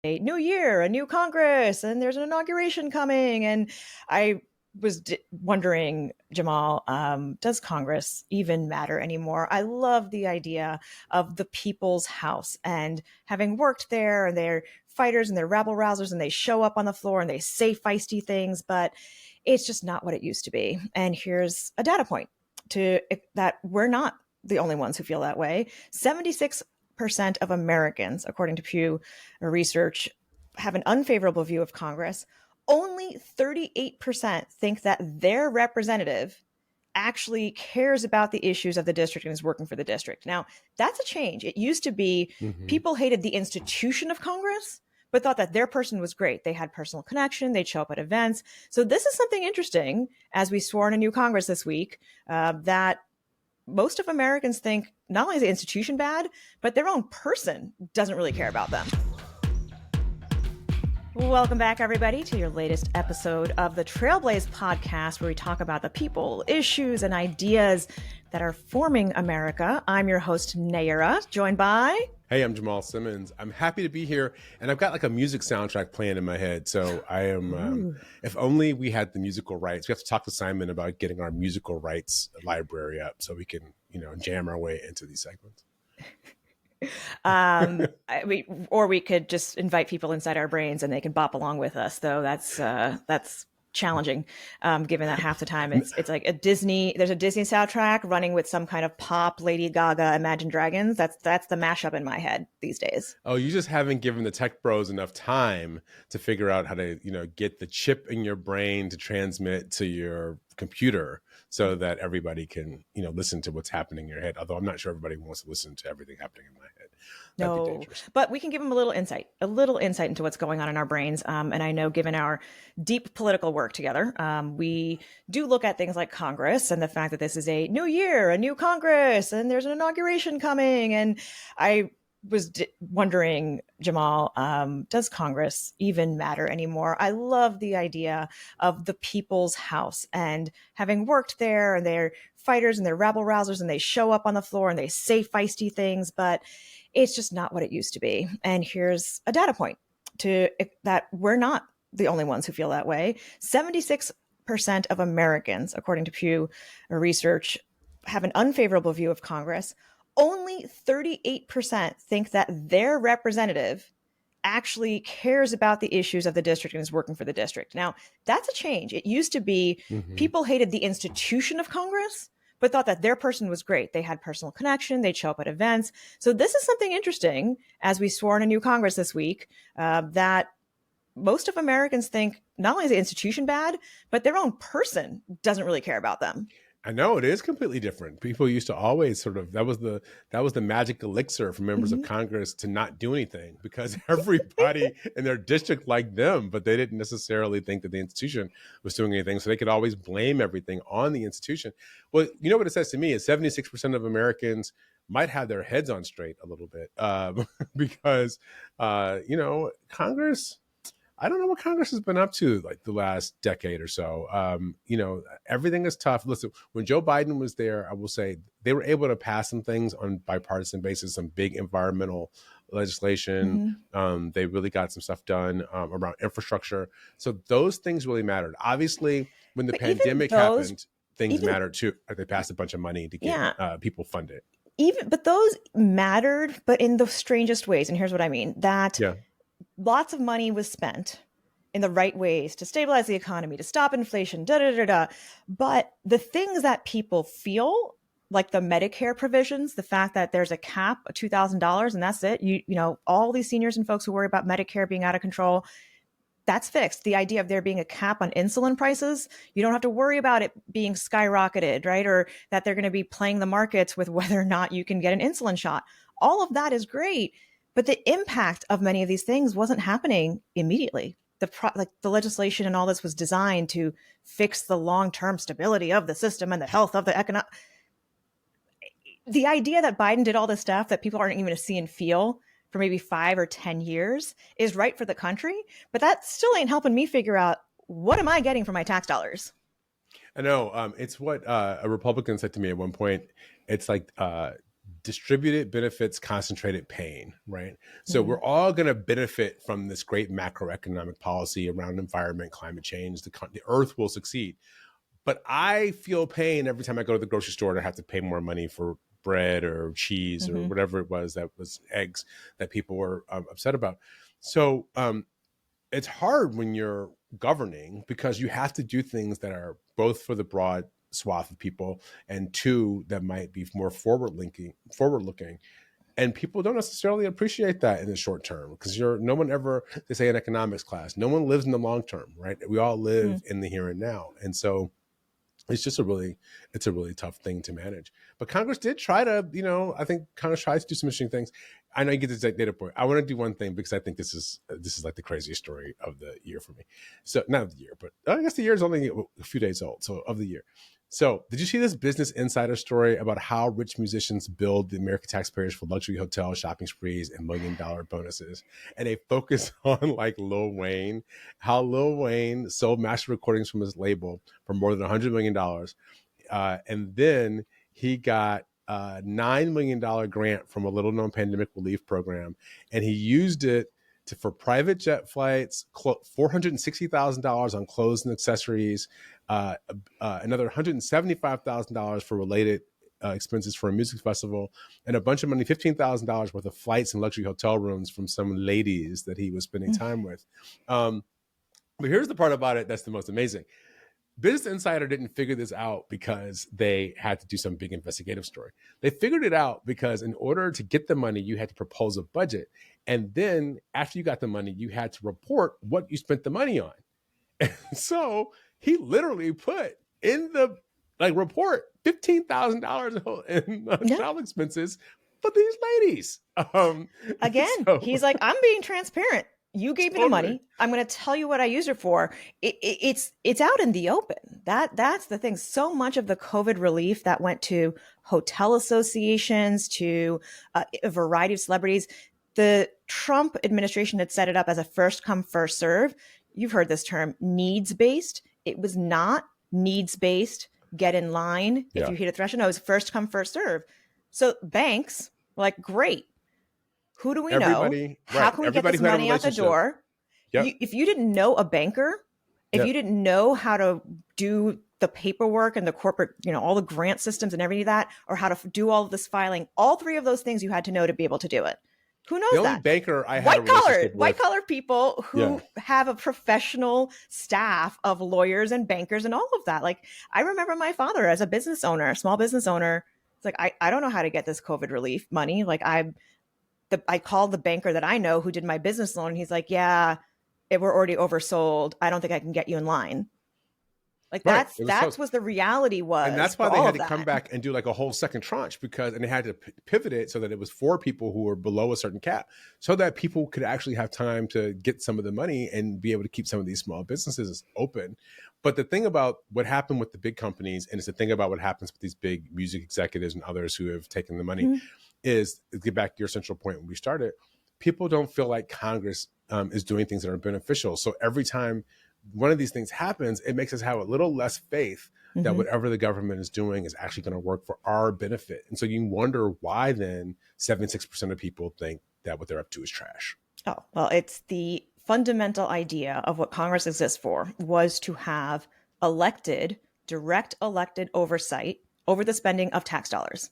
a new year, a new Congress, and there's an inauguration coming. And I was wondering, Jamal, does Congress even matter anymore? I love the idea of the people's house, and having worked there, and they're fighters and they're rabble rousers and they show up on the floor and they say feisty things, but it's just not what it used to be. And here's a data point to that we're not the only ones who feel that way. 76% of Americans, according to Pew Research, have an unfavorable view of Congress. Only 38% think that their representative actually cares about the issues of the district and is working for the district. Now, that's a change. It used to be people hated the institution of Congress, but thought that their person was great. They had personal connection. They'd show up at events. So this is something interesting as we swore in a new Congress this week, that most of Americans think not only is the institution bad, but their own person doesn't really care about them. Welcome back, everybody, to your latest episode of the Trailblaze podcast, where we talk about the people, issues, and ideas that are forming America. I'm your host, Nayyera, joined by... Hey, I'm Jamal Simmons. I'm happy to be here, and I've got like a music soundtrack playing in my head. So I am, if only we had the musical rights. We have to talk to Simon about getting our musical rights library up so we can, jam our way into these segments. Or we could just invite people inside our brains and they can bop along with us, though that's challenging, given that half the time it's like there's a Disney soundtrack running with some kind of pop Lady Gaga Imagine Dragons. That's the mashup in my head these days. Oh, you just haven't given the tech bros enough time to figure out how to, get the chip in your brain to transmit to your computer so that everybody can, listen to what's happening in your head. Although I'm not sure everybody wants to listen to everything happening in my head. No, but we can give them a little insight into what's going on in our brains. And I know, given our deep political work together, we do look at things like Congress and the fact that this is a new year, a new Congress, and there's an inauguration coming. And I was wondering, Jamal, does Congress even matter anymore? I love the idea of the people's house, and having worked there, and they're fighters and they're rabble rousers and they show up on the floor and they say feisty things, but it's just not what it used to be. And here's a data point to that we're not the only ones who feel that way. 76% of Americans, according to Pew Research, have an unfavorable view of Congress. Only 38% think that their representative actually cares about the issues of the district and is working for the district. Now, that's a change. It used to be people hated the institution of Congress, but thought that their person was great. They had personal connection. They'd show up at events. So this is something interesting as we swore in a new Congress this week, that most of Americans think not only is the institution bad, but their own person doesn't really care about them. I know it is completely different. People used to always that was the magic elixir for members of Congress to not do anything, because everybody in their district liked them, but they didn't necessarily think that the institution was doing anything. So they could always blame everything on the institution. Well, you know what it says to me is 76% of Americans might have their heads on straight a little bit, because, Congress, I don't know what Congress has been up to like the last decade or so. Everything is tough. Listen, when Joe Biden was there, I will say they were able to pass some things on bipartisan basis, some big environmental legislation. They really got some stuff done around infrastructure. So those things really mattered. Obviously, when the pandemic happened, things mattered too. They passed a bunch of money to get people funded. But those mattered, but in the strangest ways. And here's what I mean. Lots of money was spent in the right ways to stabilize the economy, to stop inflation, But the things that people feel, like the Medicare provisions, the fact that there's a cap of $2,000 and that's it. All these seniors and folks who worry about Medicare being out of control, that's fixed. The idea of there being a cap on insulin prices, you don't have to worry about it being skyrocketed, right? Or that they're going to be playing the markets with whether or not you can get an insulin shot. All of that is great. But the impact of many of these things wasn't happening immediately. The legislation and all this was designed to fix the long-term stability of the system and the health of the economic. The idea that Biden did all this stuff that people aren't even going to see and feel for maybe 5 or 10 years is right for the country, but that still ain't helping me figure out, what am I getting for my tax dollars? I know. It's what a Republican said to me at one point. It's like distributed benefits, concentrated pain, right? So we're all going to benefit from this great macroeconomic policy around environment, climate change. The earth will succeed. But I feel pain every time I go to the grocery store and I have to pay more money for bread or cheese or whatever it was, that was eggs, that people were upset about. So it's hard when you're governing, because you have to do things that are both for the broad swath of people, and two, that might be more forward looking. And people don't necessarily appreciate that in the short term, because no one ever, they say in economics class, no one lives in the long term, right? We all live in the here and now. And so it's just a really tough thing to manage. But Congress did try to, I think Congress tried to do some interesting things. I know you get this data point. I want to do one thing, because I think this is like the craziest story of the year for me. So not of the year, but I guess the year is only a few days old. So of the year. So did you see this Business Insider story about how rich musicians build the American taxpayers for luxury hotels, shopping sprees, and $1 million bonuses? And they focus on like Lil Wayne, how Lil Wayne sold master recordings from his label for more than $100 million. And then he got a $9 million grant from a little known pandemic relief program. And he used it for private jet flights, $460,000 on clothes and accessories, another $175,000 for related expenses for a music festival, and a bunch of money, $15,000 worth of flights and luxury hotel rooms from some ladies that he was spending time with. But here's the part about it that's the most amazing. Business Insider didn't figure this out because they had to do some big investigative story. They figured it out because in order to get the money, you had to propose a budget. And then after you got the money, you had to report what you spent the money on. And so he literally put in the report $15,000 in travel expenses for these ladies. Again, he's like, I'm being transparent. You gave me the money. I'm going to tell you what I used it for. It's out in the open. That's the thing. So much of the COVID relief that went to hotel associations, to a variety of celebrities. The Trump administration had set it up as a first come, first serve. You've heard this term, needs based. It was not needs based. Get in line if you hit a threshold. No, it was first come, first serve. So banks were like, great. Who do we know? How can we get this money out the door? If you didn't know a banker, if you didn't know how to do the paperwork and the corporate, all the grant systems and everything like that, or how to do all of this filing, all three of those things you had to know to be able to do it. Who knows that? The only banker I had white collar people who have a professional staff of lawyers and bankers and all of that. Like, I remember my father as a business owner, small business owner. It's like, I don't know how to get this COVID relief money. Like, I called the banker that I know who did my business loan. And he's like, yeah, we're already oversold. I don't think I can get you in line. Like that's what the reality was. And that's why they had to come back and do like a whole second tranche, and they had to pivot it so that it was for people who were below a certain cap, so that people could actually have time to get some of the money and be able to keep some of these small businesses open. But the thing about what happened with the big companies, and it's the thing about what happens with these big music executives and others who have taken the money, is, to get back to your central point when we started, people don't feel like Congress is doing things that are beneficial. So every time one of these things happens, it makes us have a little less faith that whatever the government is doing is actually going to work for our benefit. And so you wonder why then 76% of people think that what they're up to is trash. Oh, well, it's the fundamental idea of what Congress exists for, was to have direct elected oversight over the spending of tax dollars,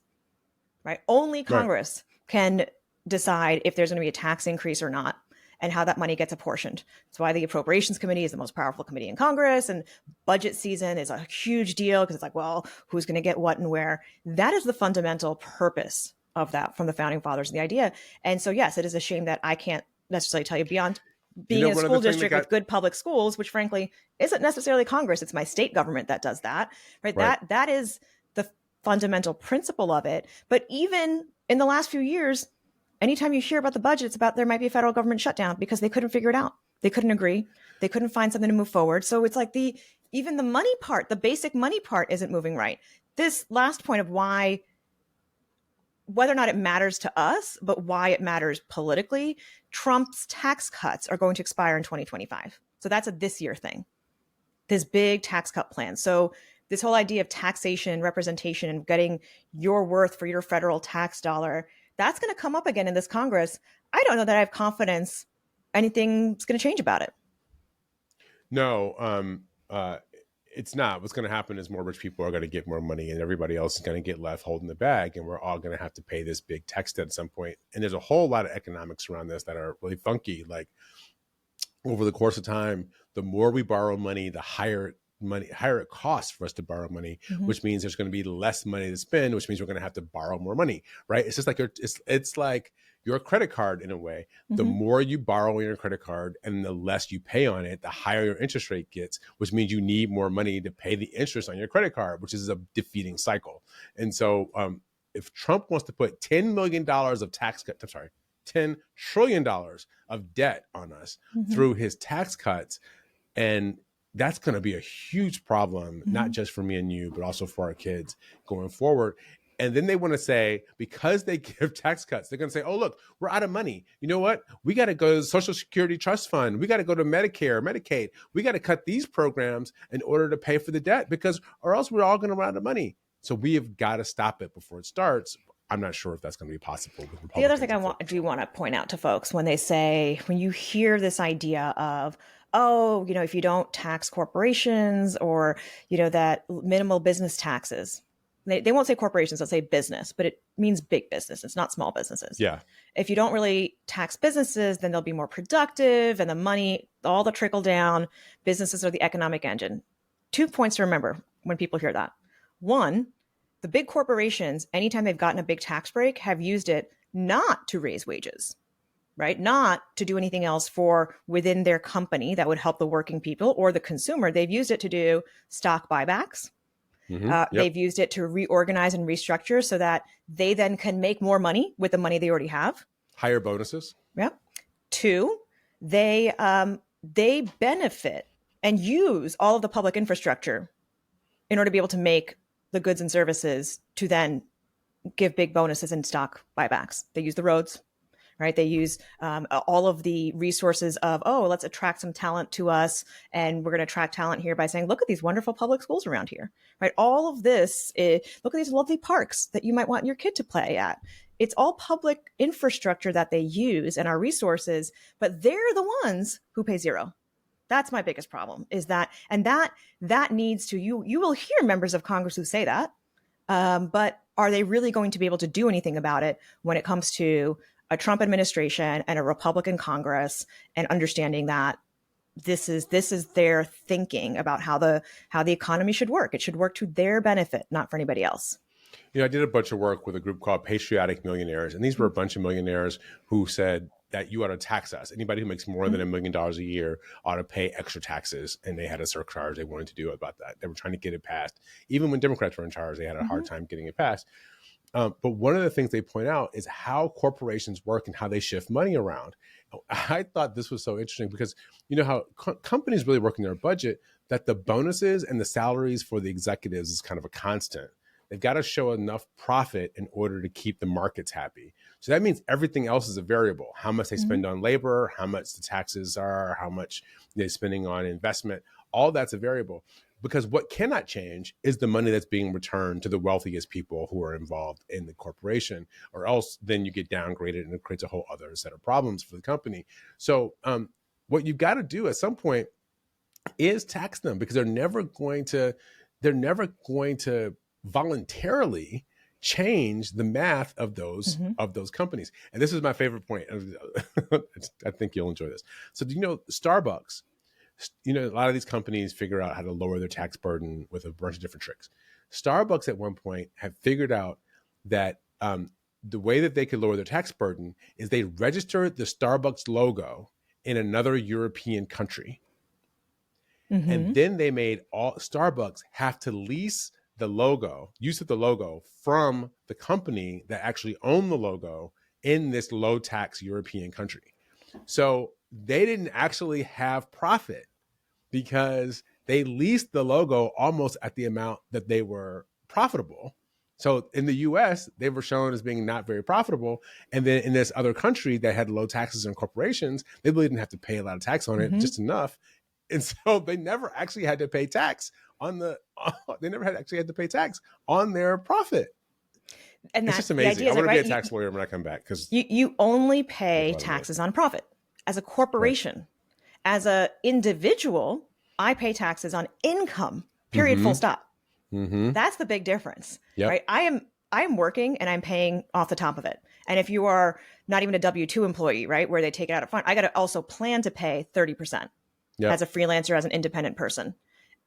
right? Only Congress can decide if there's going to be a tax increase or not, and how that money gets apportioned. That's why the Appropriations Committee is the most powerful committee in Congress, and budget season is a huge deal because it's like, well, who's going to get what and where? That is the fundamental purpose of that from the founding fathers and the idea. And so, yes, it is a shame that I can't necessarily tell you beyond being in a school district with good public schools, which frankly isn't necessarily Congress. It's my state government that does that, right? That is the fundamental principle of it. But even in the last few years, anytime you hear about the budget, it's about there might be a federal government shutdown because they couldn't figure it out. They couldn't agree. They couldn't find something to move forward. So it's like even the money part, the basic money part isn't moving right. This last point of whether or not it matters to us, but why it matters politically, Trump's tax cuts are going to expire in 2025. So that's a this year thing, this big tax cut plan. So this whole idea of taxation, representation, and getting your worth for your federal tax dollar, that's going to come up again in this Congress. I don't know that I have confidence anything's going to change about it. No, it's not. What's going to happen is more rich people are going to get more money, and everybody else is going to get left holding the bag, and we're all going to have to pay this big tax debt at some point. And there's a whole lot of economics around this that are really funky. Like over the course of time, the more we borrow money, the higher it costs for us to borrow money, which means there's going to be less money to spend, which means we're going to have to borrow more money, right? It's just like it's like your credit card in a way. The more you borrow on your credit card and the less you pay on it, the higher your interest rate gets, which means you need more money to pay the interest on your credit card, which is a defeating cycle. And so if Trump wants to put $10 million of tax cut, I'm sorry, $10 trillion of debt on us through his tax cuts, and that's going to be a huge problem, not just for me and you, but also for our kids going forward. And then they want to say, because they give tax cuts, they're going to say, oh, look, we're out of money. You know what? We got to go to the Social Security Trust Fund. We got to go to Medicare, Medicaid. We got to cut these programs in order to pay for the debt, because or else we're all going to run out of money. So we have got to stop it before it starts. I'm not sure if that's going to be possible with Republicans. The other thing I do want to point out to folks when they say, when you hear this idea of, oh, if you don't tax corporations, or, that minimal business taxes, they won't say corporations, they'll say business, but it means big business. It's not small businesses. Yeah. If you don't really tax businesses, then they'll be more productive, and the money, all the trickle down, businesses are the economic engine. 2 points to remember when people hear that. One, the big corporations, anytime they've gotten a big tax break, have used it not to raise wages, right? Not to do anything else for within their company that would help the working people or the consumer. They've used it to do stock buybacks. They've used it to reorganize and restructure so that they then can make more money with the money they already have. Higher bonuses. Yeah. 2, they benefit and use all of the public infrastructure in order to be able to make the goods and services to then give big bonuses and stock buybacks. They use the roads, right? They use all of the resources of, oh, let's attract some talent to us. And we're going to attract talent here by saying, look at these wonderful public schools around here, right? All of this, look at these lovely parks that you might want your kid to play at. It's all public infrastructure that they use and our resources, but they're the ones who pay zero. That's my biggest problem, is that, and that needs to, you will hear members of Congress who say that, but are they really going to be able to do anything about it when it comes to a Trump administration and a Republican Congress, and understanding that this is their thinking about how the economy should work. It should work to their benefit, not for anybody else. I did a bunch of work with a group called Patriotic Millionaires, and these were a bunch of millionaires who said that you ought to tax us. Anybody who makes more than $1 million a year ought to pay extra taxes. And they had a surcharge they wanted to do about that. They were trying to get it passed. Even when Democrats were in charge, they had a hard time getting it passed. But one of the things they point out is how corporations work and how they shift money around. I thought this was so interesting because you know how companies really work in their budget, that the bonuses and the salaries for the executives is kind of a constant. They've got to show enough profit in order to keep the markets happy. So that means everything else is a variable. How much they spend on labor, how much the taxes are, how much they're spending on investment, all that's a variable. Because what cannot change is the money that's being returned to the wealthiest people who are involved in the corporation, or else then you get downgraded and it creates a whole other set of problems for the company. So what you've got to do at some point is tax them, because they're never going to voluntarily change the math of those companies. And this is my favorite point. I think you'll enjoy this. So Starbucks, a lot of these companies figure out how to lower their tax burden with a bunch of different tricks. Starbucks at one point had figured out that the way that they could lower their tax burden is they registered the Starbucks logo in another European country. And then they made all Starbucks have to lease the logo, use of the logo from the company that actually owned the logo in this low tax European country. So they didn't actually have profit because they leased the logo almost at the amount that they were profitable. So in the US, they were shown as being not very profitable. And then in this other country that had low taxes on corporations, they really didn't have to pay a lot of tax on it, just enough. And so they never actually had to pay tax on they never had actually had to pay tax on their profit. And It's just that's the amazing. idea, I is want like, to be right, a tax lawyer when I come back because you only there's a pay lot of money. taxes on profit. As a Right. corporation, as a individual, I pay taxes on income, period, full Mm-hmm. stop. Mm-hmm. That's the big difference, Yep. right? I am working and I'm paying off the top of it. And if you are not even a W-2 employee, right, where they take it out up front, I got to also plan to pay 30% as Yep. a freelancer, as an independent person.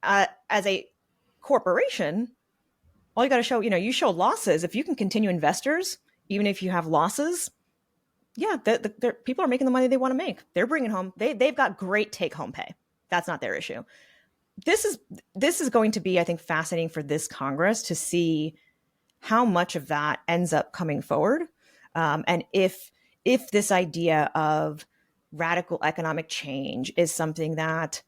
As a corporation, all you got to show, you show losses. If you can continue investors, even if you have losses, yeah, people are making the money they want to make. They're bringing home, they've got great take home pay. That's not their issue. This is going to be, I think, fascinating for this Congress to see how much of that ends up coming forward, and if this idea of radical economic change is something that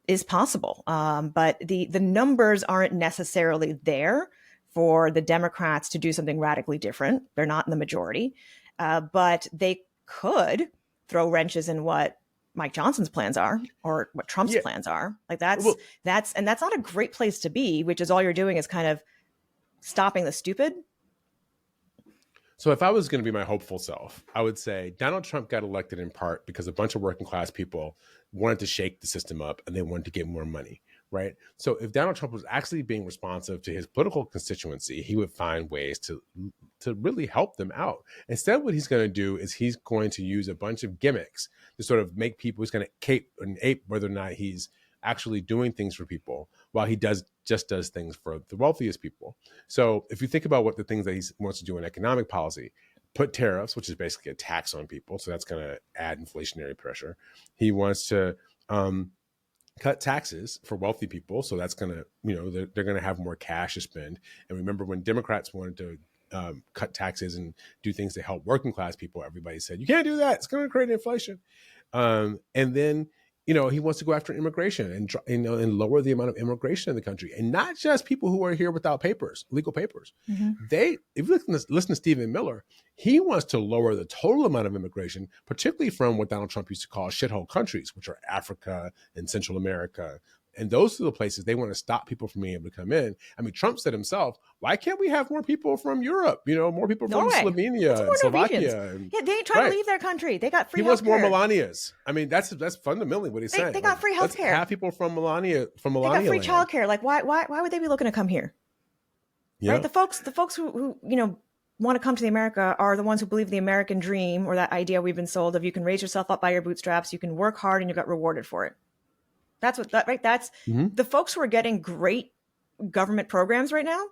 is possible. But the numbers aren't necessarily there for the Democrats to do something radically different. They're not in the majority, but they could throw wrenches in what Mike Johnson's plans are or what Trump's Yeah. plans are. Like that's Well, that's and that's not a great place to be, which is all you're doing is kind of stopping the stupid. so if I was going to be my hopeful self, I would say Donald Trump got elected in part because a bunch of working class people wanted to shake the system up and they wanted to get more money, right? So if Donald Trump was actually being responsive to his political constituency, he would find ways to really help them out. Instead, what he's going to do is he's going to use a bunch of gimmicks to sort of make people, he's going to cape and ape whether or not he's actually doing things for people while he does things for the wealthiest people. So if you think about what the things that he wants to do in economic policy, put tariffs, which is basically a tax on people. So that's going to add inflationary pressure. He wants to cut taxes for wealthy people. So that's going to, they're going to have more cash to spend. And remember when Democrats wanted to cut taxes and do things to help working class people, everybody said, you can't do that. It's going to create inflation. And then, he wants to go after immigration and lower the amount of immigration in the country, and not just people who are here without legal papers. Mm-hmm. If you listen to Stephen Miller, he wants to lower the total amount of immigration, particularly from what Donald Trump used to call shithole countries, which are Africa and Central America. And those are the places they want to stop people from being able to come in. I mean, Trump said himself, why can't we have more people from Europe? More people from Norway. Slovenia and Slovakia. Yeah, they ain't trying to leave their country. They got free healthcare. He wants more Melanias. I mean, that's fundamentally what he's saying. They got free healthcare. Let's have people from Melania. They got free childcare. Like, why would they be looking to come here? Yeah. Right? The folks who want to come to the America are the ones who believe the American dream, or that idea we've been sold of you can raise yourself up by your bootstraps, you can work hard, and you got rewarded for it. That's right? That's the folks who are getting great government programs right now.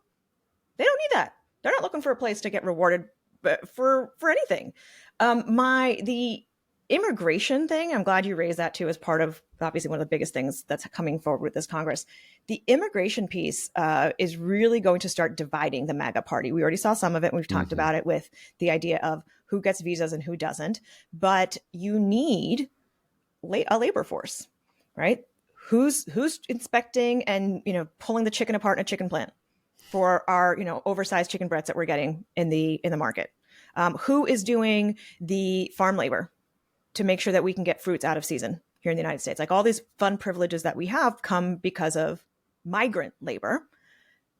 They don't need that. They're not looking for a place to get rewarded for anything. The immigration thing, I'm glad you raised that too, as part of obviously one of the biggest things that's coming forward with this Congress. The immigration piece is really going to start dividing the MAGA party. We already saw some of it. We've talked about it with the idea of who gets visas and who doesn't. But you need a labor force, right? Who's inspecting and pulling the chicken apart in a chicken plant for our oversized chicken breasts that we're getting in the market? Who is doing the farm labor to make sure that we can get fruits out of season here in the United States? Like, all these fun privileges that we have come because of migrant labor.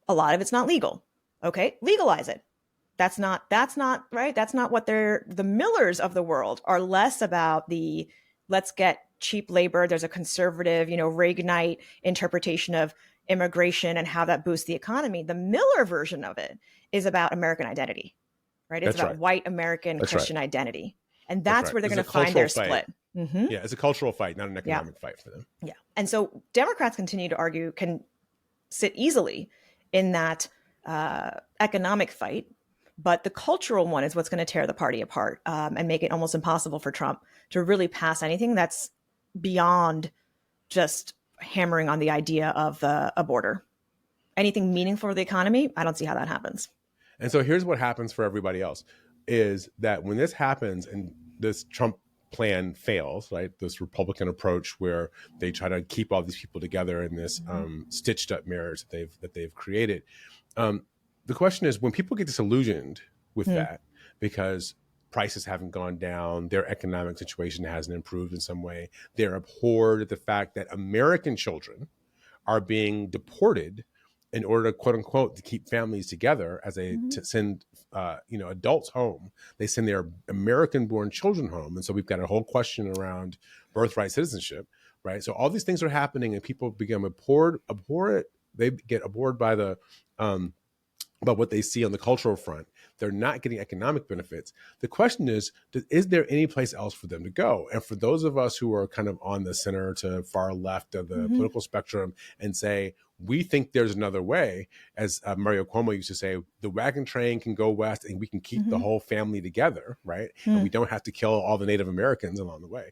A lot of it's not legal. Okay, legalize it. That's not right. That's not what the Millers of the world are. Less about the let's get cheap labor. There's a conservative, Reaganite interpretation of immigration and how that boosts the economy. The Miller version of it is about American identity, right? It's about white American Christian identity. And that's where they're going to find their split. Mm-hmm. Yeah, it's a cultural fight, not an economic fight for them. Yeah. And so Democrats continue to argue, can sit easily in that economic fight. But the cultural one is what's going to tear the party apart and make it almost impossible for Trump to really pass anything that's beyond just hammering on the idea of a border. Anything meaningful for the economy, I don't see how that happens. And so here's what happens for everybody else, is that when this happens and this Trump plan fails, right, this Republican approach where they try to keep all these people together in this stitched up marriage that they've created, the question is, when people get disillusioned with that because prices haven't gone down, their economic situation hasn't improved in some way. They're abhorred at the fact that American children are being deported in order to, quote unquote, to keep families together as they send adults home. They send their American-born children home, and so we've got a whole question around birthright citizenship, right? So all these things are happening, and people become abhorred. They get abhorred by the about what they see on the cultural front. They're not getting economic benefits. The question is there any place else for them to go? And for those of us who are kind of on the center to far left of the political spectrum and say, we think there's another way, as Mario Cuomo used to say, the wagon train can go west and we can keep the whole family together, right? And we don't have to kill all the Native Americans along the way.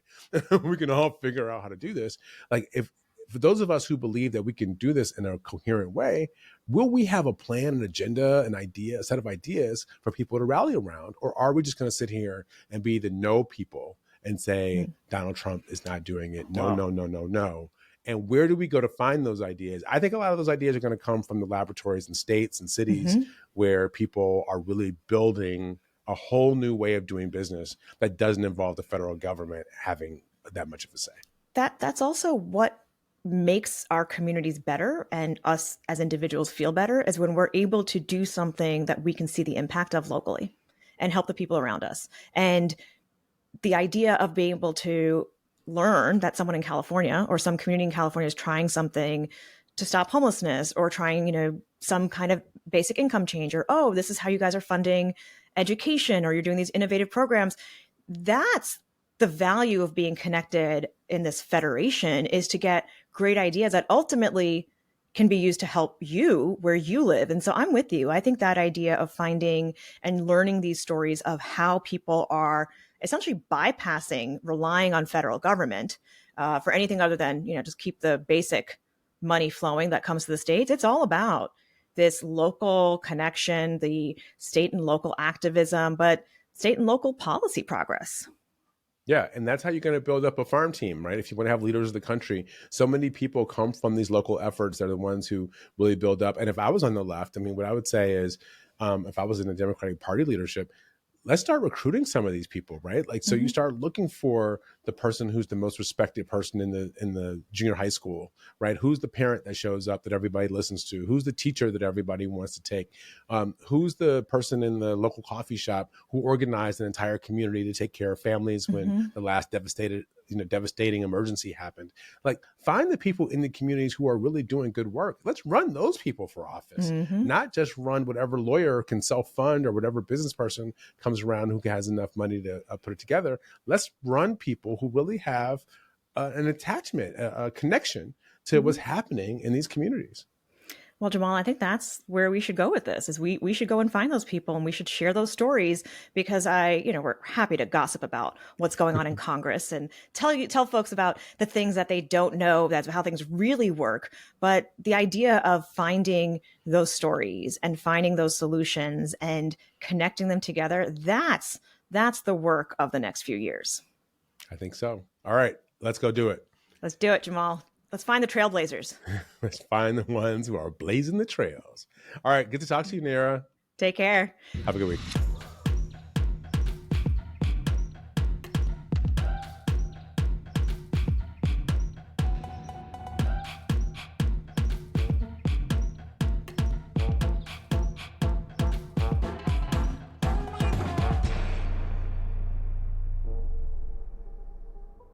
We can all figure out how to do this. Like, if for those of us who believe that we can do this in a coherent way, will we have a plan, an agenda, an idea, a set of ideas for people to rally around? Or are we just going to sit here and be the no people and say, Donald Trump is not doing it? No, no, no, no, no. And where do we go to find those ideas? I think a lot of those ideas are going to come from the laboratories and states and cities where people are really building a whole new way of doing business that doesn't involve the federal government having that much of a say. That's also what makes our communities better and us as individuals feel better, is when we're able to do something that we can see the impact of locally and help the people around us. And the idea of being able to learn that someone in California or some community in California is trying something to stop homelessness, or trying, some kind of basic income change, or, oh, this is how you guys are funding education, or you're doing these innovative programs. That's the value of being connected in this federation, is to get great ideas that ultimately can be used to help you where you live. And so I'm with you. I think that idea of finding and learning these stories of how people are essentially bypassing relying on federal government for anything other than, just keep the basic money flowing that comes to the states. It's all about this local connection, the state and local activism, but state and local policy progress. Yeah, and that's how you're going to build up a farm team, right? If you want to have leaders of the country, so many people come from these local efforts. They're the ones who really build up. And if I was on the left, what I would say is, if I was in the Democratic Party leadership, let's start recruiting some of these people, right? Like, so you start looking for the person who's the most respected person in the junior high school, right? Who's the parent that shows up that everybody listens to? Who's the teacher that everybody wants to take? Who's the person in the local coffee shop who organized an entire community to take care of families when the last devastating emergency happened? Like, find the people in the communities who are really doing good work. Let's run those people for office, not just run whatever lawyer can self-fund or whatever business person comes around who has enough money to put it together. Let's run people who really have an attachment, a connection to what's happening in these communities. Well, Jamal, I think that's where we should go with this, is we should go and find those people, and we should share those stories, because we're happy to gossip about what's going on in Congress and tell folks about the things that they don't know, that's how things really work. But the idea of finding those stories and finding those solutions and connecting them together, that's the work of the next few years. I think so. All right, let's go do it. Let's do it, Jamal. Let's find the trailblazers. Let's find the ones who are blazing the trails. All right, good to talk to you, Nayyera. Take care. Have a good week.